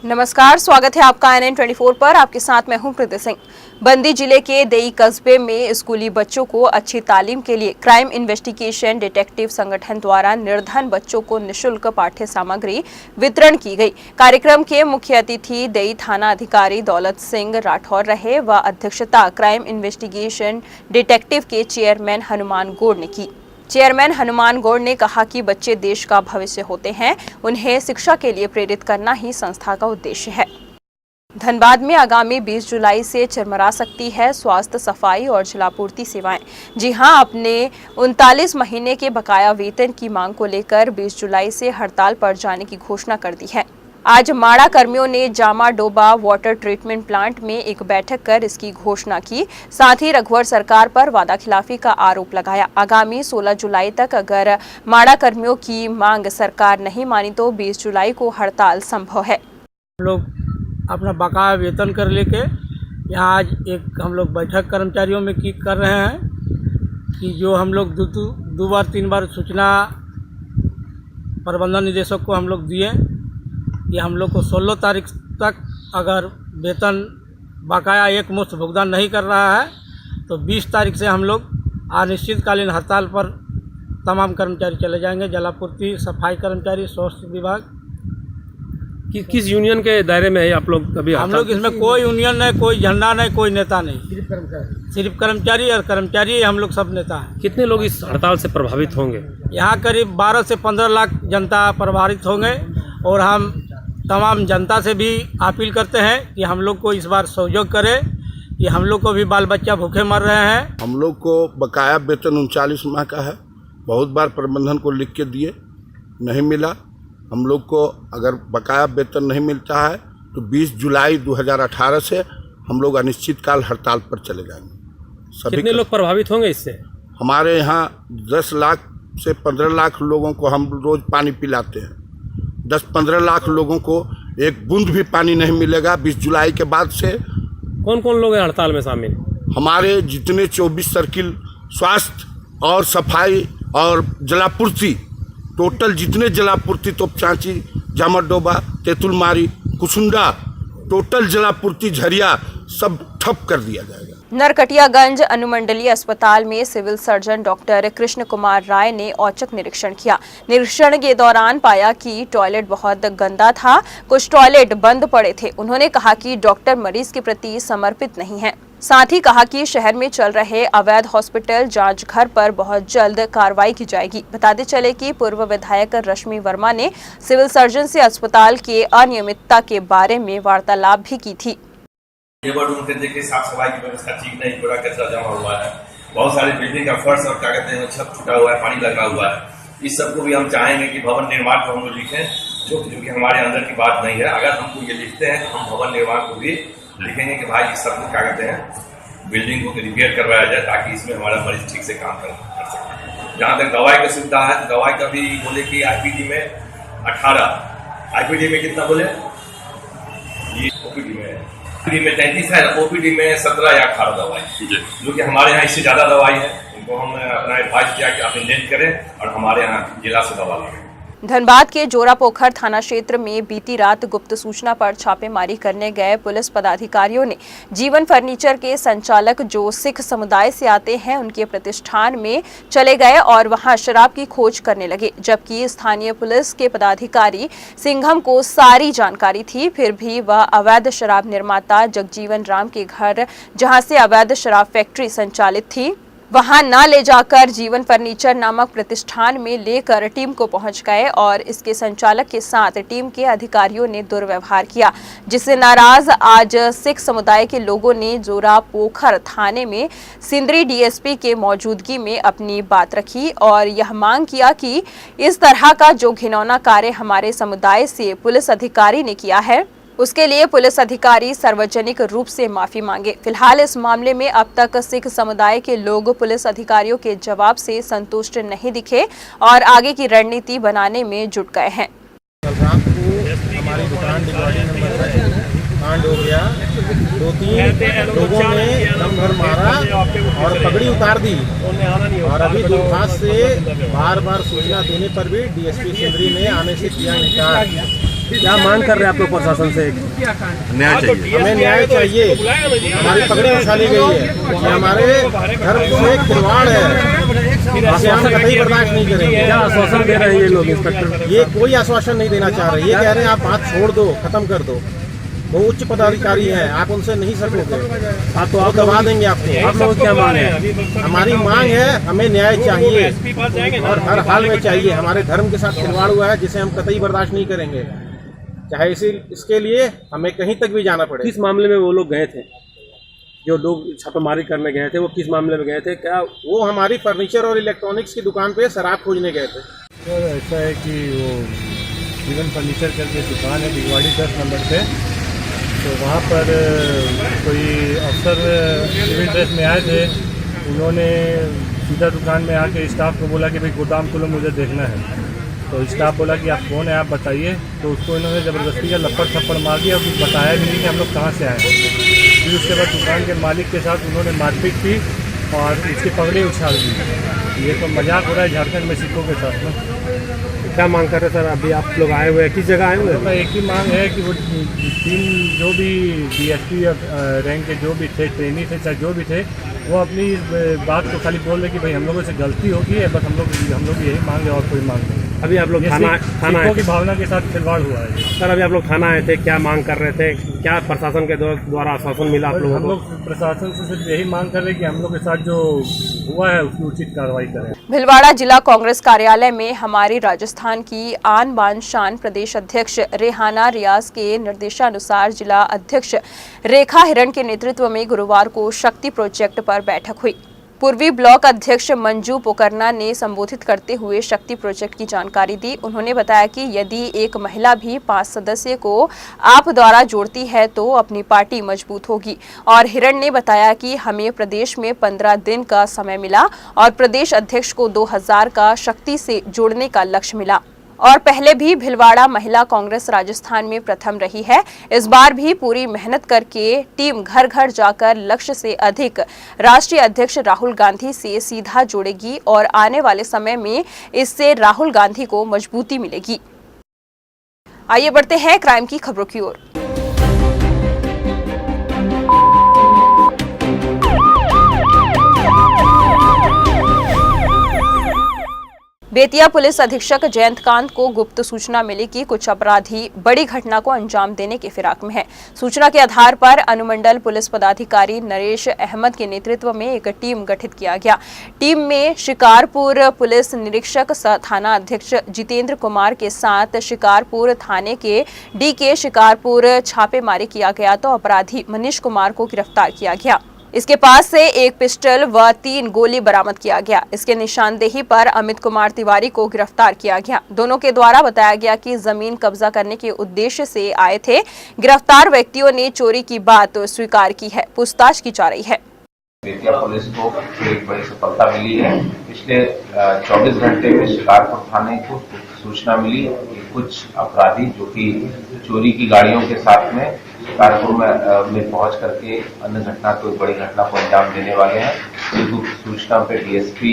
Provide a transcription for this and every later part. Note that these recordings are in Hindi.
नमस्कार, स्वागत है आपका INN24 पर। आपके साथ मैं हूं कृति सिंह। बंदी जिले के देई कस्बे में स्कूली बच्चों को अच्छी तालीम के लिए क्राइम इन्वेस्टिगेशन डिटेक्टिव संगठन द्वारा निर्धन बच्चों को निःशुल्क पाठ्य सामग्री वितरण की गई। कार्यक्रम के मुख्य अतिथि देई थाना अधिकारी दौलत सिंह राठौर रहे व अध्यक्षता क्राइम इन्वेस्टिगेशन डिटेक्टिव के चेयरमैन हनुमान गौड़ ने की। चेयरमैन हनुमान गौड़ ने कहा कि बच्चे देश का भविष्य होते हैं, उन्हें शिक्षा के लिए प्रेरित करना ही संस्था का उद्देश्य है। धनबाद में आगामी 20 जुलाई से चरमरा सकती है स्वास्थ्य, सफाई और जलापूर्ति सेवाएं। जी हां, अपने 39 महीने के बकाया वेतन की मांग को लेकर 20 जुलाई से हड़ताल पर जाने की घोषणा कर दी है। आज माड़ा कर्मियों ने जामा डोबा वाटर ट्रीटमेंट प्लांट में एक बैठक कर इसकी घोषणा की। साथ ही रघुवर सरकार पर वादाखिलाफी का आरोप लगाया। आगामी 16 जुलाई तक अगर माड़ा कर्मियों की मांग सरकार नहीं मानी तो 20 जुलाई को हड़ताल संभव है। हम लोग अपना बकाया वेतन कर लेके यहाँ आज एक हम लोग बैठक कर्मचारियों में की कर रहे हैं कि जो हम लोग दो बार 3 बार सूचना प्रबंधन निदेशक को हम लोग दिए कि हम लोग को 16 तारीख तक अगर वेतन बकाया एक मुश्त भुगतान नहीं कर रहा है तो 20 तारीख से हम लोग अनिश्चितकालीन हड़ताल पर तमाम कर्मचारी चले जाएंगे। जलापूर्ति, सफाई कर्मचारी, स्वास्थ्य विभाग। किस यूनियन के दायरे में है आप लोग? अभी हम लोग इसमें कोई यूनियन नहीं, कोई झंडा नहीं, कोई नेता नहीं, सिर्फ कर्मचारी और कर्मचारी हम लोग सब नेता हैं। कितने लोग इस हड़ताल से प्रभावित होंगे? यहाँ करीब 12 से 15 लाख जनता प्रभावित होंगे और हम तमाम जनता से भी अपील करते हैं कि हम लोग को इस बार सहयोग करें कि हम लोग को भी बाल बच्चा भूखे मर रहे हैं। हम लोग को बकाया वेतन 39 माह का है। बहुत बार प्रबंधन को लिख के दिए, नहीं मिला। हम लोग को अगर बकाया वेतन नहीं मिलता है तो 20 जुलाई 2018 से हम लोग अनिश्चितकाल हड़ताल पर चले जाएंगे। कितने लोग प्रभावित होंगे इससे? हमारे यहाँ 10 लाख से 15 लाख लोगों को हम रोज पानी पिलाते हैं। 10-15 लाख लोगों को एक बूंद भी पानी नहीं मिलेगा 20 जुलाई के बाद से। कौन कौन लोग हैं हड़ताल में शामिल? हमारे जितने 24 सर्किल स्वास्थ्य और सफाई और जलापूर्ति, टोटल जितने जलापूर्ति तोपचांची, जामडोबा, तेतुलमारी, कुसुंडा, टोटल जलापूर्ति झरिया सब ठप कर दिया जाएगा। नरकटियागंज अनुमंडलीय अस्पताल में civil surgeon doctor Krishna Kumar Rai ने औचक निरीक्षण किया। निरीक्षण के दौरान पाया कि टॉयलेट बहुत गंदा था, कुछ टॉयलेट बंद पड़े थे। उन्होंने कहा कि डॉक्टर मरीज के प्रति समर्पित नहीं है। साथ ही कहा कि शहर में चल रहे अवैध हॉस्पिटल जांच घर पर बहुत जल्द कार्रवाई की जाएगी। बताते चले कि पूर्व विधायक रश्मि वर्मा ने सिविल सर्जन से अस्पताल के अनियमितता के बारे में वार्तालाप भी की थी। लेबर रूम के देखिए साफ सफाई की व्यवस्था ठीक नहीं, पूरा कचरा जमा हुआ है, बहुत सारे बिल्डिंग का फर्श और क्या कहते हैं छत छूटा हुआ है, पानी लगा हुआ है। इस सबको भी हम चाहेंगे कि भवन निर्माण को हम लोग लिखें, जो कि हमारे अंदर की बात नहीं है। अगर हमको ये लिखते हैं तो हम भवन निर्माण को भी लिखेंगे कि भाई इस सबको क्या कहते हैं बिल्डिंग को रिपेयर करवाया जाए ताकि इसमें हमारा मरीज ठीक से काम कर सके। जहाँ तक दवाई की सुविधा है, दवाई का भी बोले कि IPD में 18, IPD में कितना बोले, ये OPD में 33 है, OPD में 17 या 18 दवाई, जो कि हमारे यहाँ इससे ज्यादा दवाई है। उनको हमने अपना एडवाइस किया कि आप इंडेंट करें और हमारे यहाँ जिला से दवा लें। धनबाद के जोरापोखर थाना क्षेत्र में बीती रात गुप्त सूचना पर छापेमारी करने गए पुलिस पदाधिकारियों ने जीवन फर्नीचर के संचालक जो सिख समुदाय से आते हैं उनके प्रतिष्ठान में चले गए और वहां शराब की खोज करने लगे। जबकि स्थानीय पुलिस के पदाधिकारी सिंघम को सारी जानकारी थी, फिर भी वह अवैध शराब निर्माता जगजीवन राम के घर, जहां से अवैध शराब फैक्ट्री संचालित थी, वहां न ले जाकर जीवन फर्नीचर नामक प्रतिष्ठान में लेकर टीम को पहुंच गए और इसके संचालक के साथ टीम के अधिकारियों ने दुर्व्यवहार किया, जिससे नाराज आज सिख समुदाय के लोगों ने जोरापोखर थाने में सिंदरी DSP के मौजूदगी में अपनी बात रखी और यह मांग किया कि इस तरह का जो घिनौना कार्य हमारे समुदाय से पुलिस अधिकारी ने किया है उसके लिए पुलिस अधिकारी सार्वजनिक रूप से माफी मांगे। फिलहाल इस मामले में अब तक सिख समुदाय के लोग पुलिस अधिकारियों के जवाब से संतुष्ट नहीं दिखे और आगे की रणनीति बनाने में जुट गए हैं। कल रात को हमारी दुकान डिगवाड़ी नंबर में कांड हो गया। 2-3 लोगों ने दम भर मारा और पगड़ी उतार दी और अभी दूरभाष से बार बार सूचना देने पर भी DSP सिंदरी ने आने से किया इनकार। क्या मांग कर रहे हैं आप लोग प्रशासन से? न्याय चाहिए। हमें न्याय चाहिए। हमारी पगड़ी उछाली गई है, ये हमारे धर्म से खिलवाड़ है, इसे हम कतई बर्दाश्त नहीं करेंगे। क्या आश्वासन दे रहे हैं ये लोग इंस्पेक्टर? ये कोई आश्वासन नहीं देना चाह रहे, ये कह रहे हैं आप बात छोड़ दो, खत्म कर दो। वो उच्च पदाधिकारी हैं, आप उनसे नहीं सकोगे, आप तो आप दबा देंगे आपको। आप लोगों की क्या मांग है? हमारी मांग है, हमें न्याय चाहिए और हर हाल में चाहिए। हमारे धर्म के साथ खिलवाड़ हुआ है जिसे हम कतई बर्दाश्त नहीं करेंगे, चाहे इसके लिए हमें कहीं तक भी जाना पड़े। किस मामले में वो लोग गए थे? जो लोग छापेमारी करने गए थे वो किस मामले में गए थे? क्या वो हमारी फर्नीचर और इलेक्ट्रॉनिक्स की दुकान पे शराब खोजने गए थे। सर ऐसा है कि वो जीवन फर्नीचर करके दुकान है बिगवाड़ी 10 नंबर पे, तो वहाँ पर कोई अफसर सिविल ड्रेस में आए थे। उन्होंने सीधा दुकान में आके स्टाफ को बोला कि भाई गोदाम खोलो, मुझे देखना है। तो स्टाफ बोला कि आप कौन है, आप बताइए। तो उसको इन्होंने ज़बरदस्ती का लपड़ थप्पड़ मार दिया और कुछ बताया भी नहीं कि हम लोग कहाँ से आए हैं। फिर उसके बाद दुकान के मालिक के साथ उन्होंने मारपीट की और इसकी पगड़ी उछाल दी। ये तो मजाक हो रहा है झारखंड में सिखों के साथ में। क्या मांग कर रहे हैं सर? अभी आप लोग आए हुए हैं, किस जगह आए हुए हैं? तो एक ही मांग है कि वो 3 जो भी DSP रैंक के जो भी थे, ट्रेनी थे, चाहे जो भी थे, वो अपनी इस बात को खाली बोल रहे कि भाई हम लोगों से गलती होगी है, बस हम लोग यही मांग है और कोई मांग नहीं। अभी आप लोग थाना आए की भावना के साथ खिलवाड़ हुआ है सर? अभी आप लोग थाना आए थे, क्या मांग कर रहे थे? क्या प्रशासन के द्वारा आश्वासन मिला आप लोगों हम को? लोग प्रशासन से सिर्फ यही मांग कर रहे हैं कि हम लोग के साथ जो हुआ है उसकी उचित कार्रवाई करें। भिलवाड़ा जिला कांग्रेस कार्यालय में हमारी राजस्थान की आन बान शान प्रदेश अध्यक्ष रेहाना रियाज के निर्देशानुसार जिला अध्यक्ष रेखा हिरण के नेतृत्व में गुरुवार को शक्ति प्रोजेक्ट पर बैठक हुई। पूर्वी ब्लॉक अध्यक्ष मंजू पोकरना ने संबोधित करते हुए शक्ति प्रोजेक्ट की जानकारी दी। उन्होंने बताया कि यदि एक महिला भी 5 सदस्य को आप द्वारा जोड़ती है तो अपनी पार्टी मजबूत होगी। और हिरण ने बताया कि हमें प्रदेश में 15 दिन का समय मिला और प्रदेश अध्यक्ष को 2000 का शक्ति से जोड़ने का लक्ष्य मिला और पहले भी भिलवाड़ा महिला कांग्रेस राजस्थान में प्रथम रही है। इस बार भी पूरी मेहनत करके टीम घर घर जाकर लक्ष्य से अधिक राष्ट्रीय अध्यक्ष राहुल गांधी से सीधा जोड़ेगी और आने वाले समय में इससे राहुल गांधी को मजबूती मिलेगी। आइए बढ़ते हैं क्राइम की खबरों की ओर। बेतिया पुलिस अधीक्षक जयंतकांत को गुप्त सूचना मिली कि कुछ अपराधी बड़ी घटना को अंजाम देने की फिराक में हैं। सूचना के आधार पर अनुमंडल पुलिस पदाधिकारी नरेश अहमद के नेतृत्व में एक टीम गठित किया गया। टीम में शिकारपुर पुलिस निरीक्षक थाना अध्यक्ष जितेंद्र कुमार के साथ शिकारपुर थाने के DK शिकारपुर छापेमारी किया गया तो अपराधी मनीष कुमार को गिरफ्तार किया गया। इसके पास से एक पिस्टल व 3 गोली बरामद किया गया। इसके निशानदेही पर अमित कुमार तिवारी को गिरफ्तार किया गया। दोनों के द्वारा बताया गया कि जमीन कब्जा करने के उद्देश्य से आए थे। गिरफ्तार व्यक्तियों ने चोरी की बात स्वीकार की है। पूछताछ की जा रही है। बेतिया पुलिस को एक बड़ी सफलता मिली है। पिछले 24 घंटे में शिकारपुर थाने को सूचना मिली कि कुछ अपराधी जो कि चोरी की गाड़ियों के साथ में शिकारपुर में पहुंच करके अन्य घटना को बड़ी घटना को अंजाम देने वाले हैं। इस गुप्त सूचना पे DSP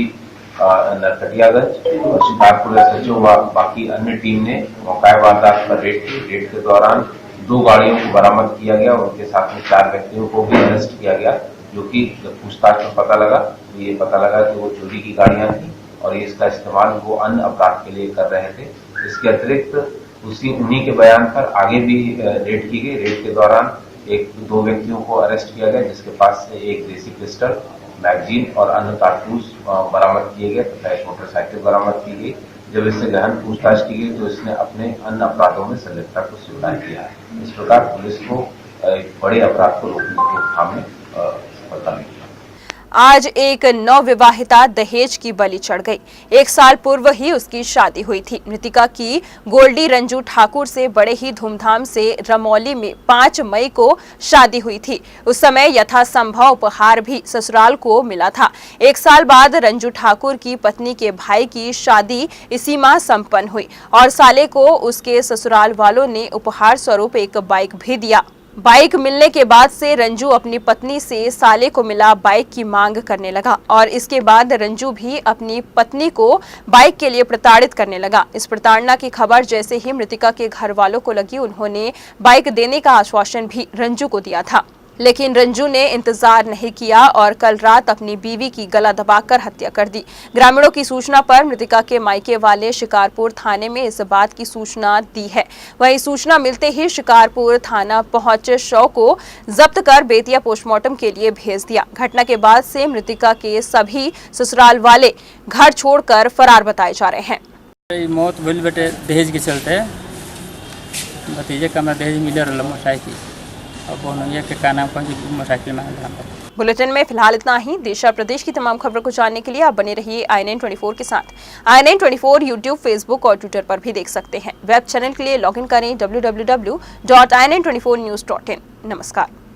नरकटियागंज और शिकारपुर SHO व बाकी अन्य टीम ने मौका वारदात पर रेड के दौरान 2 गाड़ियों को बरामद किया गया और उनके साथ में 4 व्यक्तियों को भी अरेस्ट किया गया, जो कि जब पूछताछ में पता लगा तो ये पता लगा कि वो चोरी की गाड़ियां थी और इसका इस्तेमाल वो अन्य अपराध के लिए कर रहे थे। इसके अतिरिक्त उन्हीं के बयान पर आगे भी रेड की गई। रेड के दौरान 1-2 व्यक्तियों को अरेस्ट किया गया, जिसके पास से एक देसी पिस्टल, मैगजीन और अन्य कारतूस बरामद किए गए तथा एक मोटरसाइकिल बरामद की गई। जब इससे गहन पूछताछ की गई तो इसने अपने अन्य अपराधों में संलिप्तता को स्वीकार किया है। इस प्रकार पुलिस को एक बड़े अपराध को रोकथाम में सफलता मिली। आज एक नवविवाहिता दहेज की बलि चढ़ गई। 1 साल पूर्व ही उसकी शादी हुई थी। मृतिका की गोल्डी रंजू ठाकुर से बड़े ही धूमधाम से रमौली में 5 मई को शादी हुई थी। उस समय यथासंभव उपहार भी ससुराल को मिला था। 1 साल बाद रंजू ठाकुर की पत्नी के भाई की शादी इसी माह संपन्न हुई और साले को उसके ससुराल वालों ने उपहार स्वरूप एक बाइक भी दिया। बाइक मिलने के बाद से रंजू अपनी पत्नी से साले को मिला बाइक की मांग करने लगा और इसके बाद रंजू भी अपनी पत्नी को बाइक के लिए प्रताड़ित करने लगा। इस प्रताड़ना की खबर जैसे ही मृतिका के घर वालों को लगी, उन्होंने बाइक देने का आश्वासन भी रंजू को दिया था, लेकिन रंजू ने इंतजार नहीं किया और कल रात अपनी बीवी की गला दबाकर हत्या कर दी। ग्रामीणों की सूचना पर मृतिका के मायके वाले शिकारपुर थाने में इस बात की सूचना दी है। वहीं सूचना मिलते ही शिकारपुर थाना पहुंचे, शव को जब्त कर बेतिया पोस्टमार्टम के लिए भेज दिया। घटना के बाद से मृतिका के सभी ससुराल वाले घर छोड़कर फरार बताए जा रहे हैं। मौत भइल बेटे दहेज के चलते, भतीजे का मैं दहेज मिले रहा मोटरसाइकिल, अब बोनिया के का नाम मोटरसाइकिल में। बुलेटिन में फिलहाल इतना ही। देश और प्रदेश की तमाम खबरों को जानने के लिए आप बने रहिए INN 24 के साथ। INN 24 यूट्यूब, फेसबुक और ट्विटर पर भी देख सकते हैं। वेब चैनल के लिए लॉगिन करें www.inn24news.in। नमस्कार।